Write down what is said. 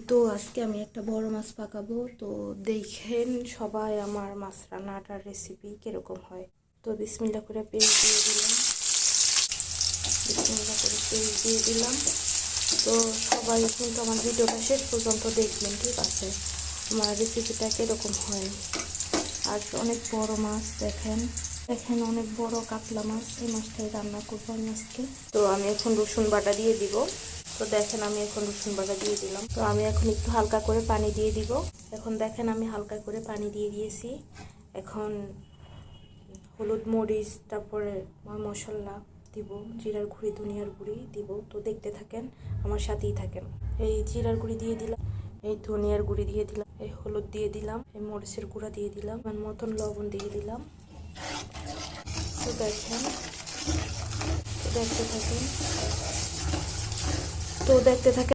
তো আজকে আমি একটা বড় মাছ পাকাবো। তো দেখেন সবাই আমার মাছ রান্নাটার রেসিপি কিরকম হয়। তো বিসমিল্লাহ করে পেঁয়াজ দিয়ে দিলাম, বিসমিল্লাহ করে পেঁয়াজ দিয়ে দিলাম। তো সবাই কিন্তু আমার ভিডিওটা শেষ পর্যন্ত দেখবেন, ঠিক আছে? আমার রেসিপিটা কীরকম হয়। আর অনেক বড় মাছ, দেখেন দেখেন অনেক বড় কাতলা মাছ। এই মাছটাই রান্না করবো আমি আজকে। তো আমি এখন রসুন বাটা দিয়ে দিব। তো দেখেন আমি এখন রসুন বাটা দিয়ে দিলাম। তো আমি এখন একটু হালকা করে পানি দিয়ে দিব। এখন দেখেন আমি হালকা করে পানি দিয়ে দিয়েছি। এখন হলুদ মরিচ, তারপরে মশলা দিব, জিরার গুঁড়ি, ধনিয়ার গুঁড়ি দিব। তো দেখতে থাকেন, আমার সাথেই থাকেন। এই জিরার গুঁড়ি দিয়ে দিলাম, এই ধনিয়ার গুঁড়ি দিয়ে দিলাম, এই হলুদ দিয়ে দিলাম, এই মরিচের গুঁড়া দিয়ে দিলাম, আমার মতন লবণ দিয়ে দিলাম। তো দেখেন, দেখতে থাকেন, তো দেখতে থাকেন।